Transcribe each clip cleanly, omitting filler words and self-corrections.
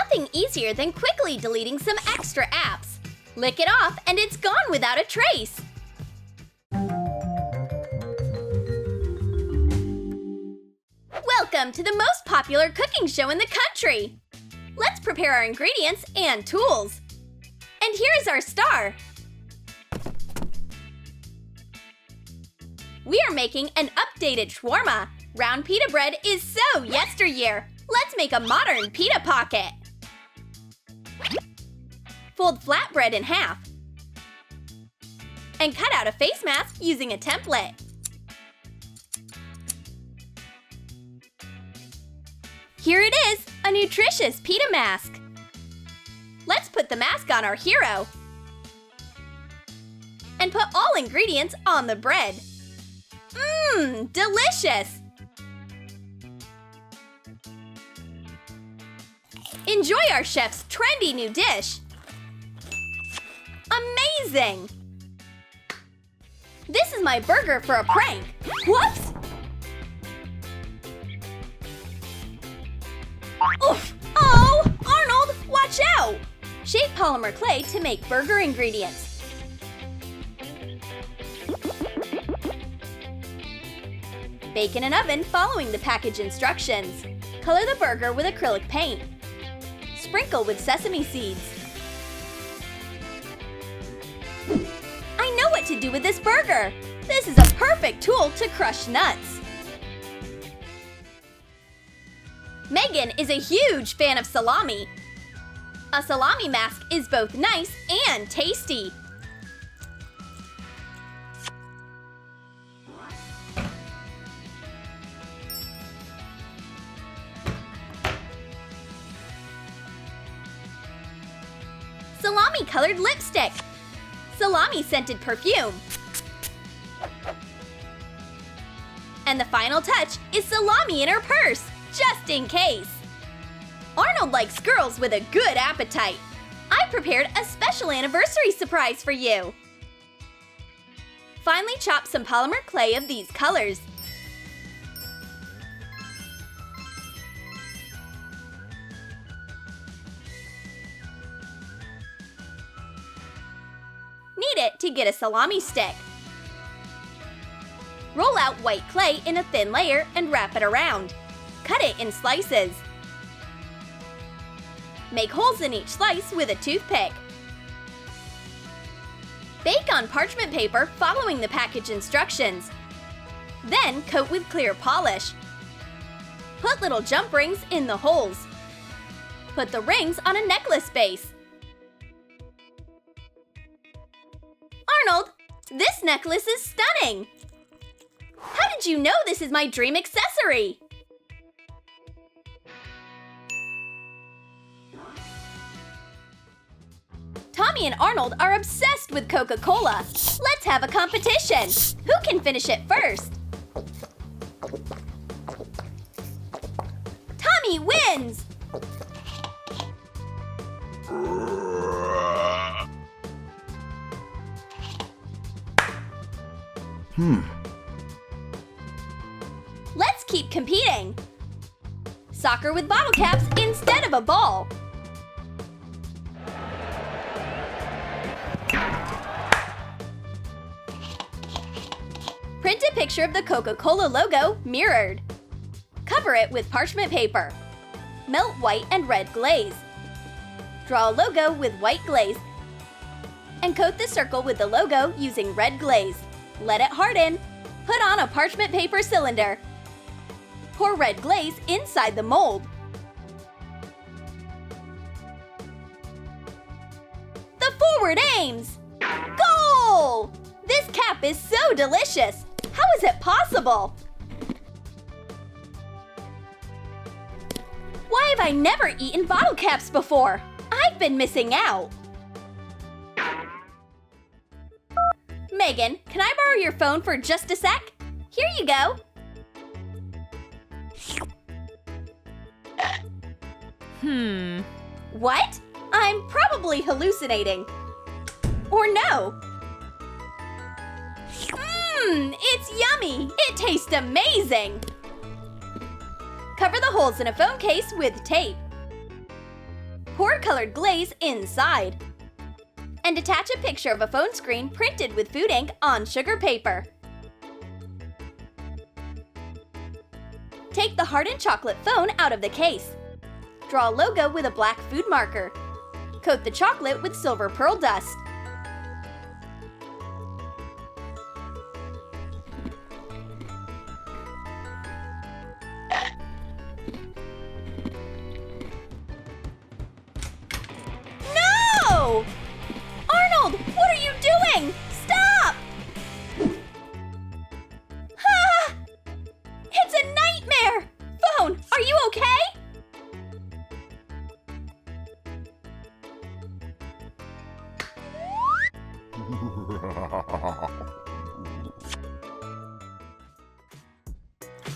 nothing easier than quickly deleting some extra apps. Lick it off and it's gone without a trace. Welcome to the most popular cooking show in the country! Let's prepare our ingredients and tools. And here is our star. We are making an updated shawarma. Round pita bread is so yesteryear. Let's make a modern pita pocket. Fold flatbread in half. And cut out a face mask using a template. Here it is, a nutritious pita mask. Let's put the mask on our hero. And put all ingredients on the bread. Mmm, delicious! Enjoy our chef's trendy new dish. Amazing! This is my burger for a prank. Whoops! Oof! Oh! Arnold, watch out! Shape polymer clay to make burger ingredients. Bake in an oven following the package instructions. Color the burger with acrylic paint. Sprinkle with sesame seeds. I know what to do with this burger! This is a perfect tool to crush nuts. Megan is a huge fan of salami. A salami mask is both nice and tasty. Salami-colored lipstick. Salami-scented perfume. And the final touch is salami in her purse, just in case. Arnold likes girls with a good appetite. I prepared a special anniversary surprise for you. Finely chop some polymer clay of these colors. Knead it to get a salami stick. Roll out white clay in a thin layer and wrap it around. Cut it in slices. Make holes in each slice with a toothpick. Bake on parchment paper following the package instructions. Then coat with clear polish. Put little jump rings in the holes. Put the rings on a necklace base. Arnold, this necklace is stunning! How did you know this is my dream accessory? Tommy and Arnold are obsessed with Coca-Cola. Let's have a competition. Who can finish it first? Tommy wins! Let's keep competing. Soccer with bottle caps instead of a ball. Print a picture of the Coca-Cola logo mirrored. Cover it with parchment paper. Melt white and red glaze. Draw a logo with white glaze and coat the circle with the logo using red glaze. Let it harden. Put on a parchment paper cylinder. Pour red glaze inside the mold. The forward aims! Goal! This cap is so delicious! How is it possible? Why have I never eaten bottle caps before? I've been missing out. Megan, can I borrow your phone for just a sec? Here you go. What? I'm probably hallucinating. Or no. It's yummy! It tastes amazing! Cover the holes in a phone case with tape. Pour colored glaze inside. And attach a picture of a phone screen printed with food ink on sugar paper. Take the hardened chocolate phone out of the case. Draw a logo with a black food marker. Coat the chocolate with silver pearl dust. No! Arnold, what are you doing? Stop! Ah! It's a nightmare! Phone, are you okay?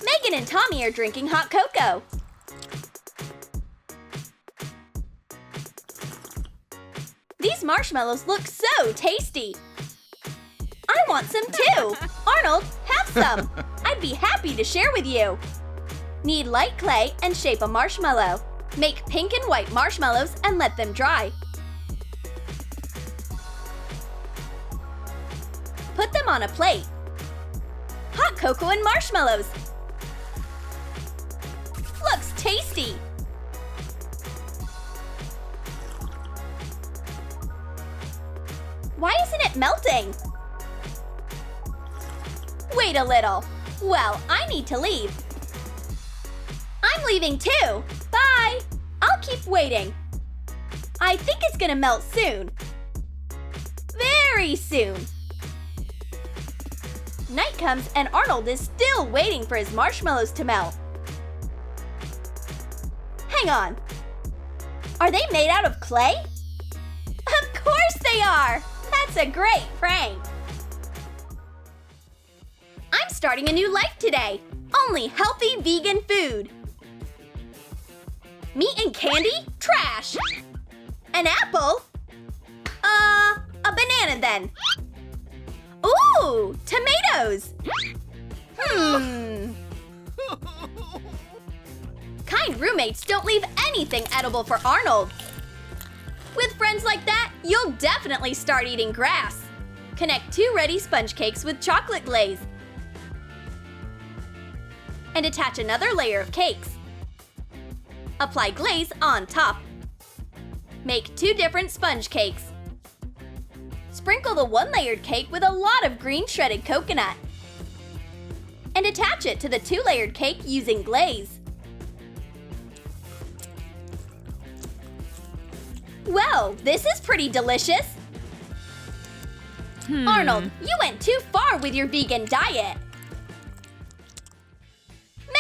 Megan and Tommy are drinking hot cocoa. These marshmallows look so tasty. I want some too. Arnold, have some. I'd be happy to share with you. Knead light clay and shape a marshmallow. Make pink and white marshmallows and let them dry. Put them on a plate. Hot cocoa and marshmallows. Looks tasty. Why isn't it melting? Wait a little. Well, I need to leave. I'm leaving too. Bye. I'll keep waiting. I think it's gonna melt soon. Very soon. Night comes and Arnold is still waiting for his marshmallows to melt. Hang on. Are they made out of clay? Of course they are! That's a great prank! I'm starting a new life today. Only healthy vegan food. Meat and candy? Trash! An apple? A banana then. Ooh, tomatoes! Kind roommates don't leave anything edible for Arnold. With friends like that, you'll definitely start eating grass. Connect 2 ready sponge cakes with chocolate glaze. And attach another layer of cakes. Apply glaze on top. Make 2 different sponge cakes. Sprinkle the 1-layered cake with a lot of green shredded coconut. And attach it to the 2-layered cake using glaze. Well, this is pretty delicious. Arnold, you went too far with your vegan diet.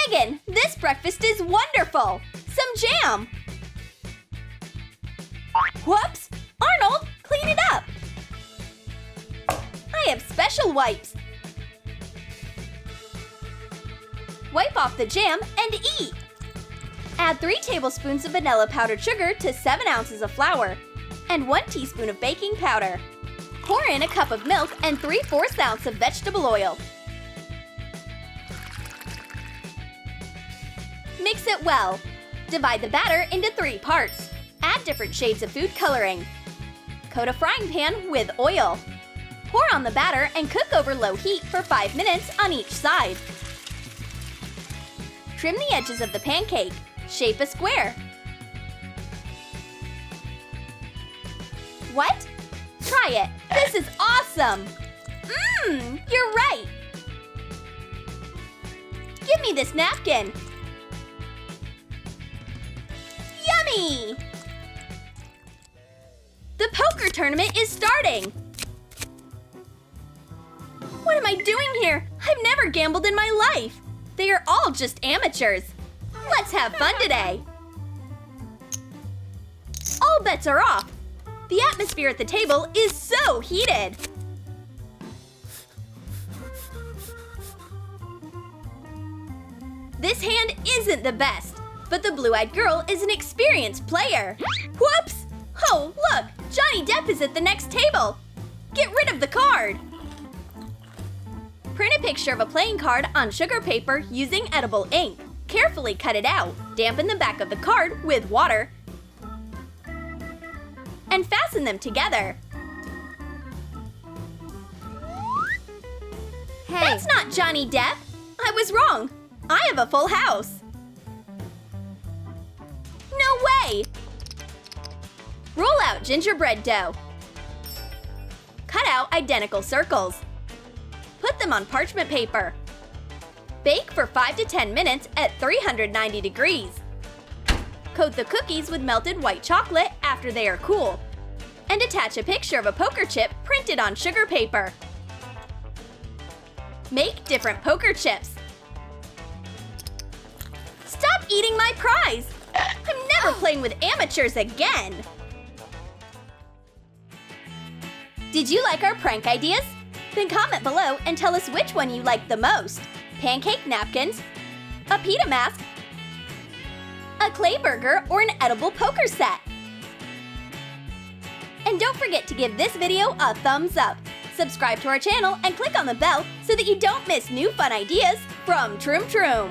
Megan, this breakfast is wonderful. Some jam. Whoops! Arnold, clean it up. I have special wipes. Wipe off the jam and eat. Add 3 tablespoons of vanilla powdered sugar to 7 ounces of flour and 1 teaspoon of baking powder. Pour in a cup of milk and 3/4 ounce of vegetable oil. Mix it well. Divide the batter into 3 parts. Add different shades of food coloring. Coat a frying pan with oil. Pour on the batter and cook over low heat for 5 minutes on each side. Trim the edges of the pancake. Shape a square. What? Try it. This is awesome! You're right! Give me this napkin. Yummy! The poker tournament is starting! What am I doing here? I've never gambled in my life! They are all just amateurs. Let's have fun today! All bets are off! The atmosphere at the table is so heated! This hand isn't the best, but the blue-eyed girl is an experienced player. Whoops! Oh, look! Johnny Depp is at the next table! Get rid of the card! Print a picture of a playing card on sugar paper using edible ink. Carefully cut it out. Dampen the back of the card with water. and fasten them together. Hey. That's not Johnny Depp! I was wrong! I have a full house! No way! Roll out gingerbread dough. Cut out identical circles. Put them on parchment paper. Bake for 5 to 10 minutes at 390 degrees. Coat the cookies with melted white chocolate after they are cool. And attach a picture of a poker chip printed on sugar paper. Make different poker chips. Stop eating my prize! I'm never playing with amateurs again! Did you like our prank ideas? Then comment below and tell us which one you liked the most. Pancake napkins, a pita mask, a clay burger, or an edible poker set. And don't forget to give this video a thumbs up. Subscribe to our channel and click on the bell so that you don't miss new fun ideas from Troom.